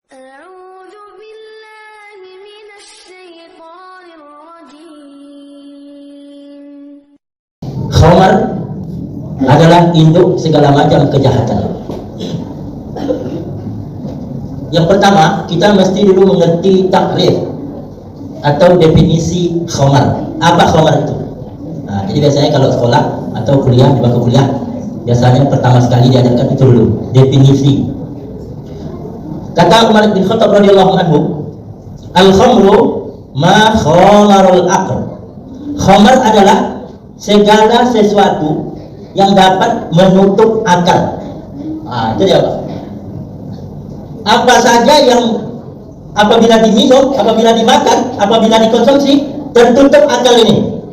أعوذ بالله من الشيطان الرجيم. Khamar adalah induk segala macam kejahatan. Yang pertama, kita mesti dulu mengerti takrif atau definisi khamar. Apa khamar itu? Jadi biasanya kalau sekolah atau kuliah, di bangku kuliah, biasanya pertama sekali diajarkan itu dulu, definisi. Kata Umar bin Khattab radhiyallahu anhu, al-khamru ma khamarul aql. Khamar adalah segala sesuatu yang dapat menutup akal. Itu dia, Pak. Apa saja yang apabila diminum, apabila dimakan, apabila dikonsumsi, tertutup akal ini,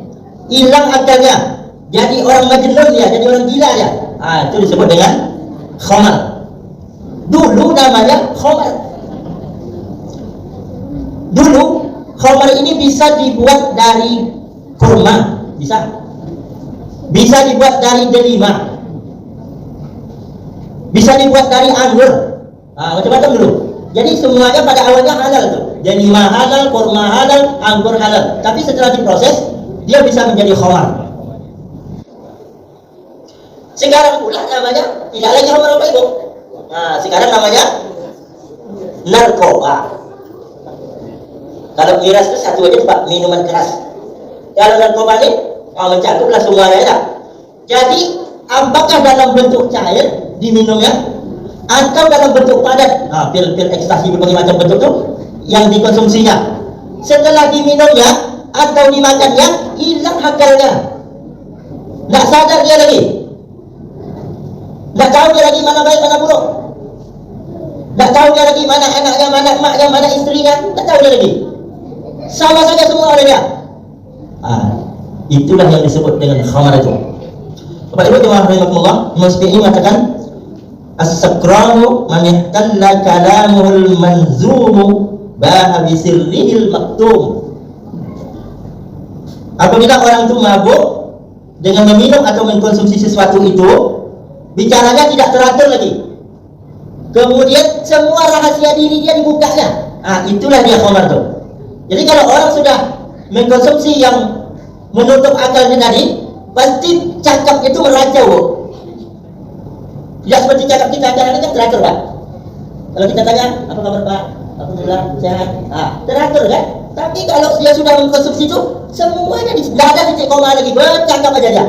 hilang akalnya, jadi orang majnun ya, jadi orang gila ya. Itu disebut dengan khamar. Dulu namanya khamar. Dulu khamar ini bisa dibuat dari kurma, bisa dibuat dari delima, bisa dibuat dari anggur, macam-macam dulu. Jadi semuanya pada awalnya halal tuh. Delima halal, kurma halal, anggur halal. Tapi setelah diproses, dia bisa menjadi khamar. Sekarang pula namanya tidak lagi khamar apa itu? Sekarang namanya narkoba. Kalau miras itu satu aja Pak, minuman keras. Kalau narkoba ini mencakuplah semuanya ya. Jadi apakah dalam bentuk cair diminumnya atau dalam bentuk padat? Pil-pil ekstasi berbagai macam bentuk itu yang dikonsumsinya. Setelah diminumnya atau dimakannya, hilang akalnya. Tidak sadar dia lagi. Tidak tahu dia lagi mana baik mana buruk. Tak tahu dia lagi mana anaknya, mana emaknya, mana istrinya. Tak tahu dia lagi. Sama saja semua oleh dia. Itulah yang disebut dengan khamar itu. Bapak Ibu jemaah rahimakumullah, Muslimin mengatakan as-sakranu man ihtalla kalamuhul manzumu ba'a bi sirrihil maktum. Apabila orang itu mabuk dengan meminum atau mengkonsumsi sesuatu itu, bicaranya tidak teratur lagi. Kemudian semua rahasia diri dia dibukanya. Itulah dia khamar tuh. Jadi kalau orang sudah mengkonsumsi yang menutup akalnya tadi, pasti cakap itu meracau. Tidak seperti cakap kita, cara ini kan teratur Pak. Kalau kita tanya, apa kabar Pak? Alhamdulillah sehat. Teratur kan? Tapi kalau dia sudah mengkonsumsi itu, semuanya tidak ada titik koma lagi, bercakap aja dia.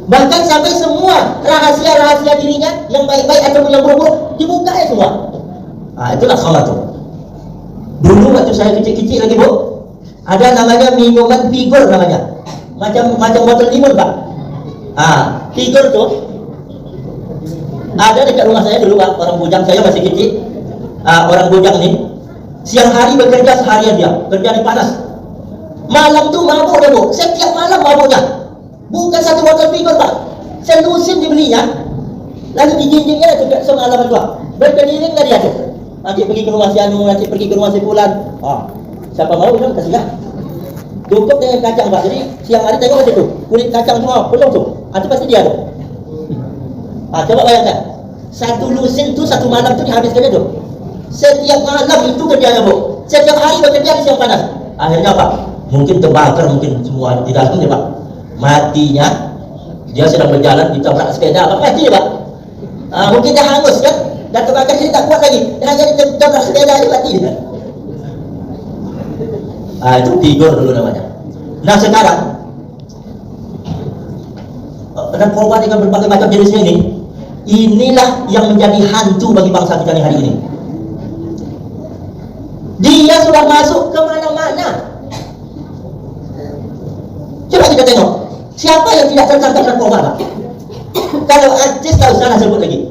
Bahkan sampai semua rahasia-rahasia dirinya yang baik-baik ataupun yang buruk-buruk dibuka ya semua. Itulah khamar tuh. Dulu waktu saya kecil-kecil lagi Bu, ada namanya minuman figur namanya. Macam botol limun Pak. Figur tuh ada dekat rumah saya dulu Pak. Orang bujang, saya masih kecil. Orang bujang nih siang hari bekerja seharian dia, kerja di panas. Malam tuh mabuk dia Bu. Setiap malam mabuknya. Bukan satu botol figur Pak, selusin dibelinya, lalu dijinjingnya juga semalam itu berkeliling lah dia tuh. Nanti pergi ke rumah si Anu, nanti pergi ke rumah si Fulan. Siapa mau bilang kasihlah. Cukup dengan kacang Pak. Jadi siang hari tengok macam tu, kulit kacang semua penuh tuh. Itu pasti dia tuh. Coba bayangkan, satu lusin tu satu malam tu dihabiskannya tuh. Setiap malam itu kerjanya Bu. Setiap hari bekerja di siang panas. Akhirnya Pak, mungkin terbakar mungkin semua di dalamnya Pak. Matinya dia sedang berjalan ditabrak sepeda, mati Pak. Mungkin dah hangus kan, dah terbakar jadi tak kuat lagi, dah jadi ditabrak sepeda aja mati dia. Itu figur dulu namanya. Nah sekarang narkoba dengan berbagai macam jenisnya inilah yang menjadi hantu bagi bangsa kita hari ini. Dia sudah masuk ke mana-mana. Coba kita tengok, siapa yang tidak tertangkap narkoba Pak? Kalau artis tak usah sebut lagi.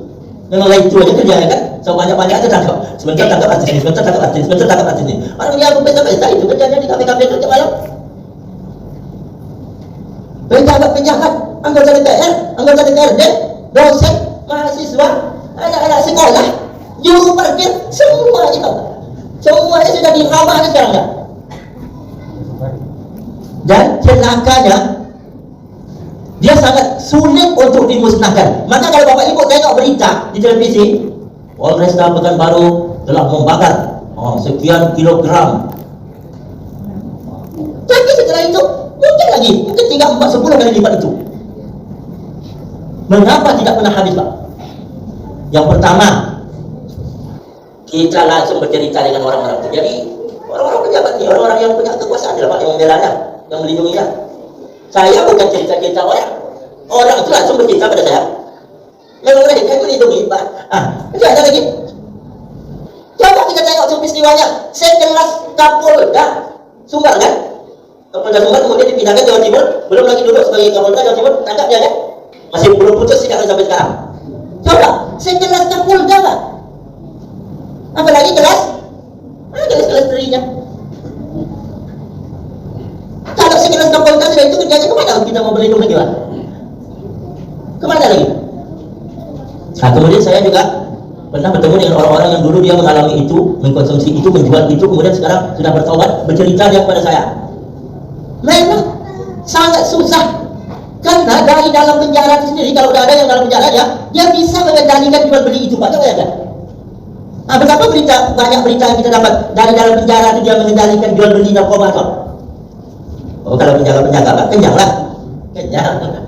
Memang lain itu aja kerjanya kan. So banyak-banyak aja tangkap. Sebentar tangkap artis ini, sebentar tangkap artis, sebentar tangkap artis ini. Orang dia pesta-pesta itu kerjanya di kafe-kafe kerja malam. Penjahat, anggota DPR, anggota DPRD, dosen, mahasiswa, anak-anak sekolah, juru parkir, semuanya Pak. Semuanya sudah diramah sekarang ya. Dan celakanya dia sangat sulit untuk dimusnahkan. Maka kalau Bapak Ibu tengok berita di televisi, Polresta Pekanbaru telah membakar sekian kilogram. Tapi setelah itu mungkin lagi, mungkin 3, 4, 10 kali lipat itu. Mengapa tidak pernah habis, Pak? Yang pertama, kita langsung bercerita dengan orang-orang itu. Jadi orang-orang pejabat ini, orang-orang yang punya kekuasaan adalah Pak, yang membelanya, yang melindunginya. Saya bukan cerita-cerita orang itu langsung bercerita pada saya. Memang mereka itu melindungi, Pak. Itu ada lagi. Coba kita tengok peristiwanya. Sekelas Kapolda Sumbar kan? Kapolda Sumbar kemudian dipindahkan Jawa Timur, belum lagi duduk sebagai Kapolda Jawa Timur, tangkap dia kan? Masih belum putus sidang sampai sekarang. Coba, sekelas Kapolda, Pak. Apalagi kelas terinya. Kalau sekelas Kapolda sudah itu kerjanya kemana kita mau berlindung lagi, Pak? Kemana lagi? Nah, kemudian saya juga pernah bertemu dengan orang-orang yang dulu dia mengalami itu, mengkonsumsi itu, menjual itu, kemudian sekarang sudah bertobat, bercerita dia kepada saya. Memang sangat susah, karena dari dalam penjara itu sendiri, kalau udah ada yang dalam penjara dia bisa mengendalikan jual beli itu, Pak. Coba ya kan? Nah, betapa banyak berita yang kita dapat dari dalam penjara itu dia mengendalikan jual beli narkoba, Pak. Oh, kalau penjaga Pak, kenyang lah, kenyang.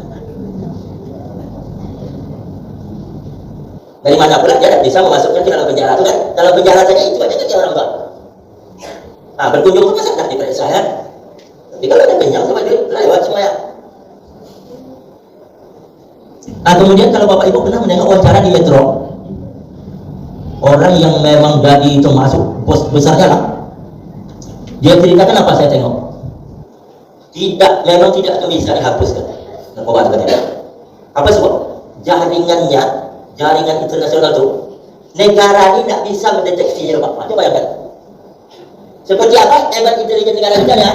Dari mana pula dia tidak bisa memasukkan ke dalam penjara itu kan? Dalam penjara saja itu aja kan dia orang Pak. Nah, berkunjung ke masa tidak dipercaya saya. Tapi kalau ada kenyang sama dia lewat semuanya. Nah, kemudian kalau Bapak Ibu pernah mendengar wawancara di Metro, orang yang memang jadi itu masuk pos besarnya lah, dia ceritakan apa saya tengok. Memang tidak akan bisa dihapuskan narkoba itu tidak. Apa sebab? Jaringan internasional itu negara ini tidak bisa mendeteksinya, Pak. Coba bayangkan. Seperti apa hebat intelijen negara kita ya?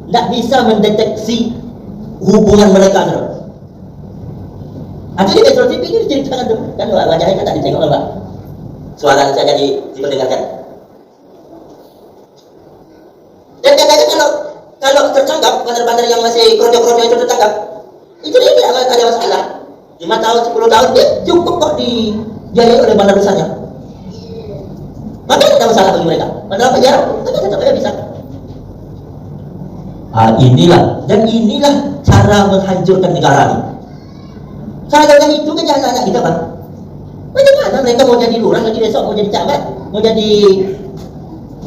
Tidak bisa mendeteksi hubungan mereka. Ada di Metro TV ini diceritakan tuh, kan wajahnya kan tak ditengok, Pak. Suara saja diperdengarkan. Dan katanya kalau tertangkap bandar-bandar yang masih kroco-kroco itu tertangkap, itu dia tidak ada masalah. 5 tahun, 10 tahun dia cukup kok dibiayai oleh bandar besarnya. Maka tidak ada masalah bagi mereka. Padahal penjara, tapi tetap saja bisa. Inilah cara menghancurkan negara ini. Kalau yang itu kan jangan anak kita, Pak. Bagaimana mereka mau jadi lurah lagi besok, mau jadi camat, mau jadi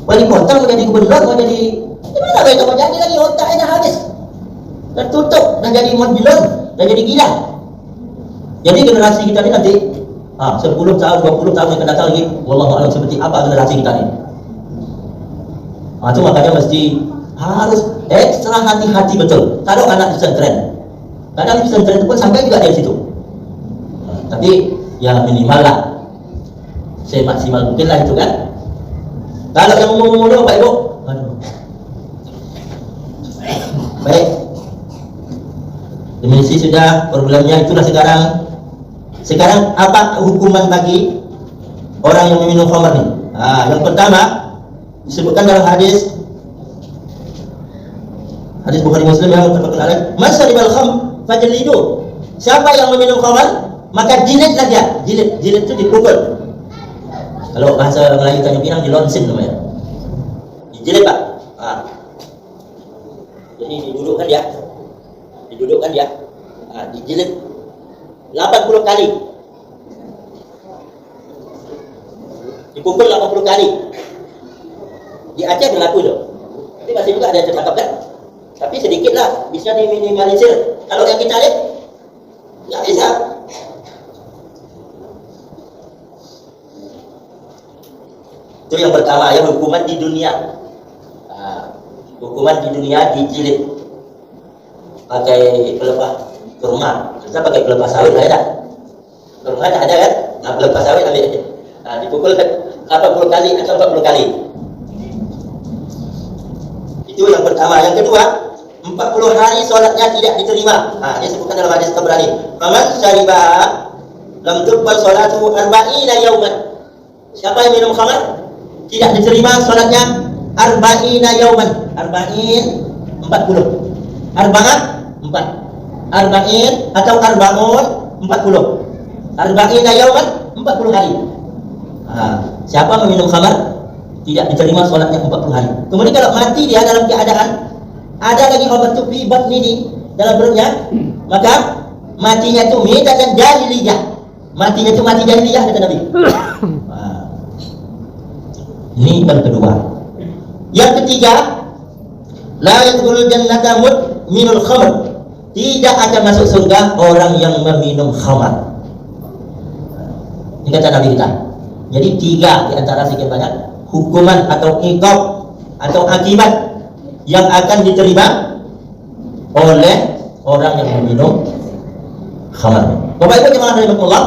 wali kota, mau jadi gubernur, mau jadi gimana mereka mau jadi lagi, otaknya habis, tertutup dan jadi modilon dan jadi gila. Jadi generasi kita ini nanti 10 tahun, 20 tahun yang akan datang lagi, wallahu a'lam seperti apa generasi kita ini. Itu makanya mesti harus ekstra hati-hati betul. Kalau anak pesantren, kadang pesantren itu pun sampai juga dari situ. Tapi ya minimal lah, semaksimal mungkin lah itu kan. Kalau yang umur-umur Pak Ibu, baik. Dimensi sudah, problemnya itulah sekarang. Sekarang apa hukuman bagi orang yang meminum khamar ini? Yang pertama disebutkan dalam hadis Bukhari Muslim yang muttafaqun alaih, "Man syaribal khamr fajlidu." Siapa yang meminum khamar, maka jilidlah dia. Jilid itu dipukul. Kalau bahasa Melayu Tanjung Pinang dilonsin namanya. Dijilid, Pak. Jadi didudukkan dia. Dijilid 80 kali. Dipukul 80 kali. Di Aceh berlaku itu. Tapi masih juga ada yang tertangkap kan? Tapi sedikit lah, bisa diminimalisir. Kalau yang kita lihat, nggak bisa. Itu yang pertama, ya hukuman di dunia. Hukuman di dunia dijilid pakai pelepah kurma. Kita pakai pelepah sawit lah ya. Kurma ada kan? Pelepah sawit ambil aja. Dipukul 80 kali atau 40 kali. Itu yang pertama. Yang kedua, 40 hari sholatnya tidak diterima. Dia sebutkan dalam hadis Tabrani. Faman syariba lam tuqbal sholatu 40 yauman. Siapa yang minum khamar tidak diterima sholatnya 40 yauman. 40 Arba'ah 4 Arba'in atau Arba'un 40 Arba'ina yauman 40 hari. Siapa meminum khamar tidak diterima sholatnya 40 hari. Kemudian kalau mati dia dalam keadaan ada lagi obat tu fi batnihi dalam perutnya, maka matinya itu mitatan jahiliyah. Matinya itu mati jahiliyah kata Nabi. Ini yang kedua. Yang ketiga, la yadkhulul jannata minul khamr. Tidak akan masuk surga orang yang meminum khamar. Ini kata Nabi kita. Jadi 3 di antara sekian banyak hukuman atau iqab atau akibat yang akan diterima oleh orang yang meminum khamar. Bapak Ibu jemaah rahimakumullah,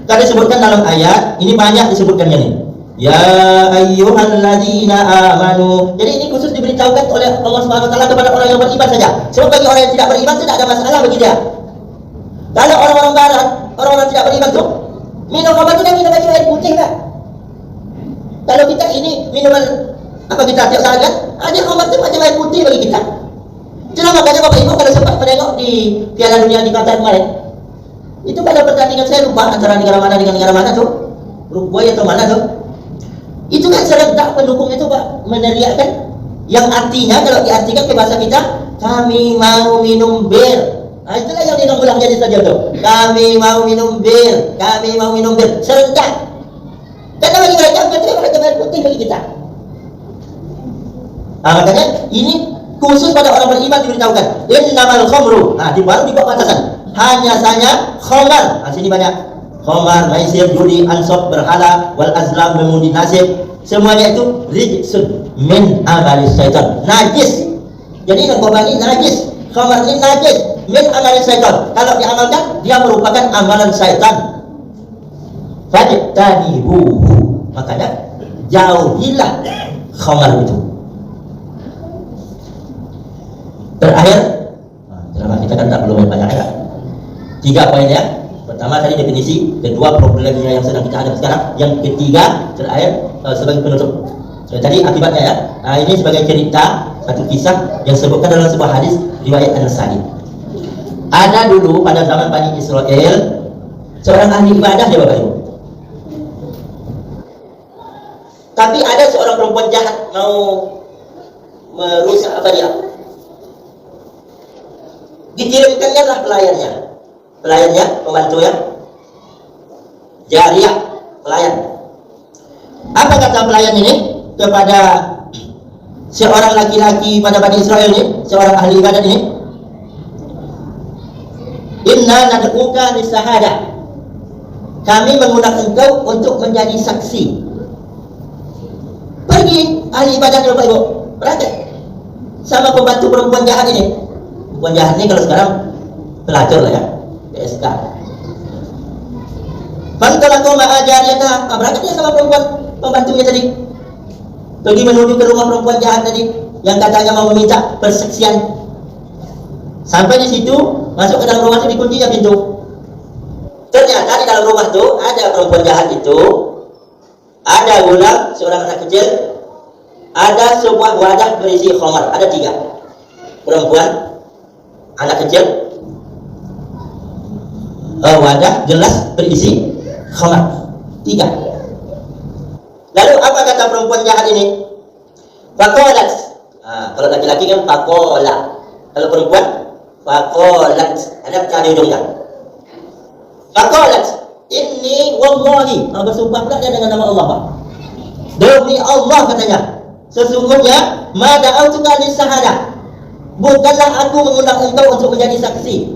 tadi disebutkan dalam ayat ini banyak disebutkannya nih. Ya ayyuhalladzina amanu. Jadi ini khusus diberitahukan oleh Allah Subhanahu wa taala kepada orang yang beriman saja. Sebab bagi orang yang tidak beriman tidak ada masalah bagi dia. Kalau orang-orang barat, orang-orang tidak beriman tuh minum khamar itu minum air putih kan? Kalau kita ini minuman apa kita tiap saat kan? Ada khamar itu macam air putih bagi kita. Itulah makanya Bapak Ibu kalau sempat menengok di Piala Dunia di Qatar kemarin, itu pada pertandingan saya lupa antara negara mana dengan negara mana tuh, Uruguay atau mana tuh, itu kan serentak pendukung itu Pak meneriakkan yang artinya kalau diartikan ke bahasa kita, kami mau minum bir. Nah itulah yang diulang jadi saja tuh, kami mau minum bir, kami mau minum bir, serentak. Karena bagi mereka mereka air putih bagi kita. Makanya ini khusus pada orang beriman diberitahukan innamal khamru. Baru dibuat batasan hanya saja khamar. Sini banyak khamar, maisir, judi, ansab, berhala, wal azlam, memudi nasib, semuanya itu rijsun min amalis syaitan, najis. Jadi narkoba ini najis, khamar ini najis, min amalis syaitan. Kalau diamalkan dia merupakan amalan syaitan. Fajtanibuhu, makanya jauhilah khamar itu. Terakhir, selama kita kan tak perlu banyak ayat. 3 poin ya. Pertama tadi definisi, kedua problemnya yang sedang kita hadapi sekarang, yang ketiga terakhir sebagai penutup. Tadi akibatnya ya. Ini sebagai cerita satu kisah yang disebutkan dalam sebuah hadis riwayat An-Nasa'i. Ada dulu pada zaman Bani Israel seorang ahli ibadah dia Bapak Ibu. Tapi ada seorang perempuan jahat mau merusak apa dia? Dikirimkannya lah pelayannya, pembantunya, jariyah, pelayan. Apa kata pelayan ini kepada seorang laki-laki pada Bani Israel ini, seorang ahli ibadat ini? Inna nad'uka lisahada. Kami mengundang engkau untuk menjadi saksi. Pergi ahli ibadat Bapak Ibu, praktek sama pembantu perempuan jahat ini. Perempuan jahat ini kalau sekarang pelacur lah ya, PSK. Fantalaku ma'ajariyata, berangkatnya sama perempuan pembantunya tadi. Pergi menuju ke rumah perempuan jahat tadi yang katanya mau meminta persaksian. Sampai di situ, masuk ke dalam rumah itu dikuncinya pintu. Ternyata di dalam rumah itu ada perempuan jahat itu, ada gulam, seorang anak kecil, ada sebuah wadah berisi khamar, ada 3 perempuan, anak kecil, wadah gelas berisi khamar, 3. Lalu apa kata perempuan jahat ini? Faqalat. Kalau laki-laki kan faqala, kalau perempuan faqalat, ada tadi ujungnya. Faqalat inni wallahi, bersumpah pula dia dengan nama Allah Pak. Demi Allah katanya, sesungguhnya ma da'autuka lisahada, bukanlah aku mengundang engkau untuk menjadi saksi,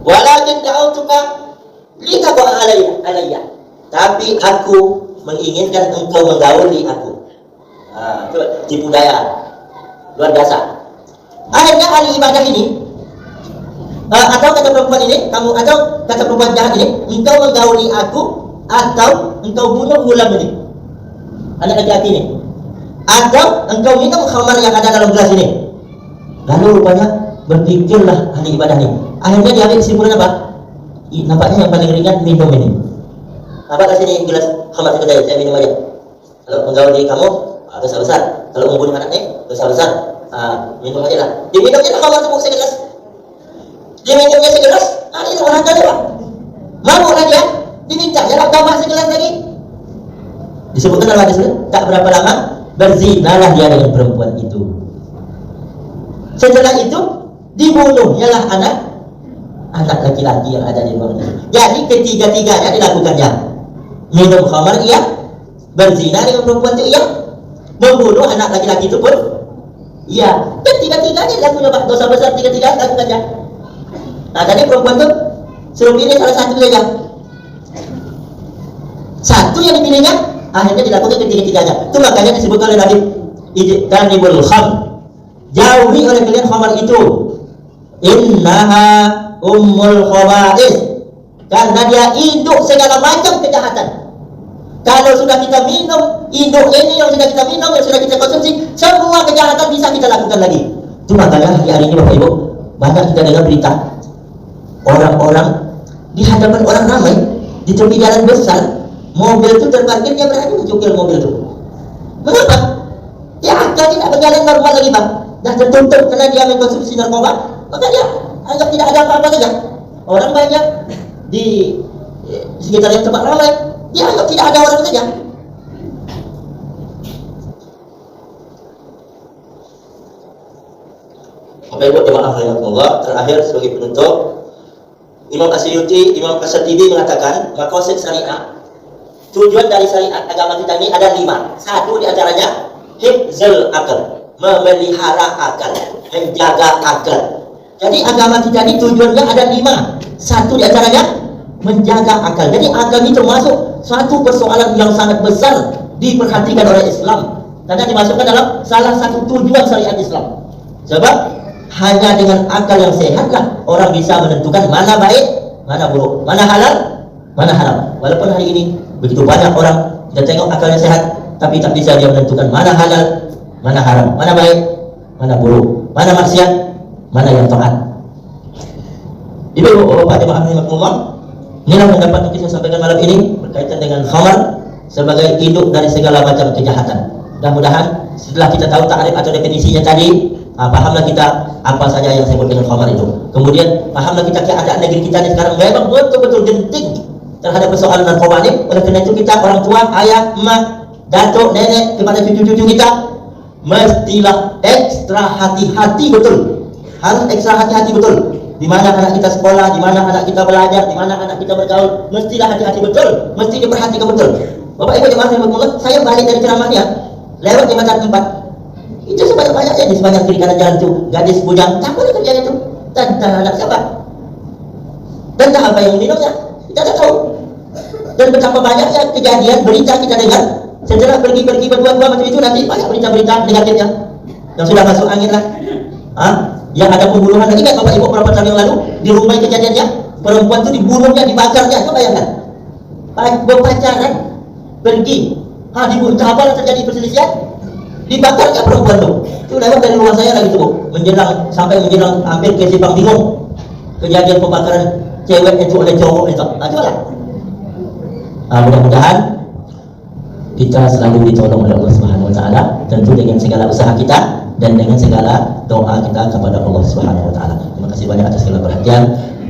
walakin da'autuka litaqa alayya, tapi aku menginginkan engkau menggauli aku. Itu tipu daya luar biasa. Akhirnya ahli ibadah ini atau kata perempuan ini, kamu atau kata perempuan jahat ini, engkau menggauli aku atau engkau bunuh gulam ini, anak laki-laki ini, atau engkau minum khamar yang ada dalam gelas ini. Lalu rupanya berpikirlah ahli ibadah ini. Akhirnya dia ambil kesimpulan apa? Nampaknya yang paling ringan minum ini. Apa kasih ini gelas khamar sekedar, saya minum aja. Kalau menggauli kamu, dosa besar. Kalau membunuh anaknya, dosa besar. Minum aja lah. Diminumnya khamar itu segelas. Diminumnya segelas, ini orang kaya Pak. Mabuklah dia, diminum minta, jangan tambah segelas lagi. Disebutkan dalam hadis itu, tak berapa lama berzinalah dia dengan perempuan itu. Setelah itu dibunuhnya lah anak laki-laki yang ada di ruangan itu. Jadi ketiga-tiganya dilakukannya. Minum khamar iya, berzina dengan perempuan itu iya, membunuh anak laki-laki itu pun iya. Dan tiga-tiganya dilakukan, Pak. Dosa besar tiga-tiganya dilakukannya. Nah, tadi perempuan itu suruh pilih salah satu saja. Satu yang dipilihnya akhirnya dilakukan ketiga-tiganya. Itu makanya disebutkan oleh Nabi, ijtanibul kham, jauhi oleh kalian khamar itu, innaha ummul khaba'is, karena dia induk segala macam kejahatan. Kalau sudah kita minum induk ini, yang sudah kita minum, yang sudah kita konsumsi, semua kejahatan bisa kita lakukan lagi. Itu makanya hari ini Bapak Ibu banyak kita dengar berita orang-orang di hadapan orang ramai di tepi jalan besar, mobil itu terparkir, dia berani mencukil mobil itu. Mengapa? Ya akal tidak berjalan normal lagi, Pak. Dah tertutup karena dia mengkonsumsi narkoba, maka dia anggap tidak ada apa-apa saja. Orang banyak di sekitar yang tempat ramai, dia anggap tidak ada orang saja. Bapak Ibu jemaah rahimakumullah, terakhir sebagai penutup, Imam Asyuyuti, Imam Qasatibi mengatakan maqasid syariat, tujuan dari syariat agama kita ini ada 5. Satu di antaranya hifzul akal, memelihara akal, menjaga akal. Jadi agama kita ini tujuannya ada 5. Satu di antaranya menjaga akal. Jadi akal ini termasuk suatu persoalan yang sangat besar diperhatikan oleh Islam, karena dimasukkan dalam salah satu tujuan syariat Islam. Sebab hanya dengan akal yang sehatlah orang bisa menentukan mana baik, mana buruk, mana halal, mana haram. Walaupun hari ini begitu banyak orang kita tengok akalnya sehat, tapi tak bisa dia menentukan mana halal, mana haram, mana baik, mana buruk, mana maksiat, mana yang taat. Ibu bapak jemaah rahimakumullah, inilah pendapat yang saya sampaikan malam ini berkaitan dengan khamar sebagai induk dari segala macam kejahatan. Mudah-mudahan setelah kita tahu ta'rif atau definisinya tadi, pahamlah kita apa saja yang disebut dengan khamar itu. Kemudian pahamlah kita keadaan negeri kita ini sekarang memang betul-betul genting terhadap persoalan narkoba ini. Oleh karena itu kita orang tua, ayah, emak, datuk, nenek, kepada cucu-cucu kita mestilah ekstra hati-hati betul. Harus ekstra hati-hati betul. Di mana anak kita sekolah, di mana anak kita belajar, di mana anak kita bergaul, mestilah hati-hati betul, mesti diperhatikan betul. Bapak Ibu jemaah rahimakumullah, saya balik dari ceramahnya lewat jembatan 4. Itu sebanyak-banyaknya di sepanjang kiri kanan jalan itu gadis bujang, tak boleh kerjaan itu. Dan anak siapa? Dan apa yang minumnya? Kita tak tahu. Dan betapa banyaknya kejadian berita kita dengar setelah pergi-pergi berdua-dua macam itu, nanti banyak berita-berita negatifnya yang sudah masuk angin lah. Yang ada pembunuhan. Ingat Bapak Ibu beberapa tahun yang lalu di Rumbai kejadiannya, perempuan itu dibunuhnya, dibakarnya. Coba bayangkan. Berpacaran, pergi, dibunuh. Apa terjadi perselisihan? Dibakarnya perempuan itu. Itu lewat dari rumah saya lagi tuh, sampai menjelang hampir ke Simpang Bingung. Kejadian pembakaran cewek itu oleh cowok itu. Coba lah. Mudah-mudahan kita selalu ditolong oleh Allah Subhanahu wa taala, tentu dengan segala usaha kita dan dengan segala doa kita kepada Allah Subhanahu wa taala. Terima kasih banyak atas segala perhatian.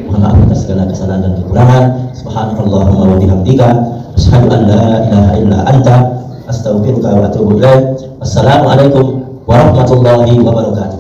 Mohon maaf atas segala kesalahan dan kekurangan. Subhanakallahumma wa bihamdika asyhadu an la ilaha illa anta astaghfiruka wa atubu ilaik. Wassalamualaikum warahmatullahi wabarakatuh.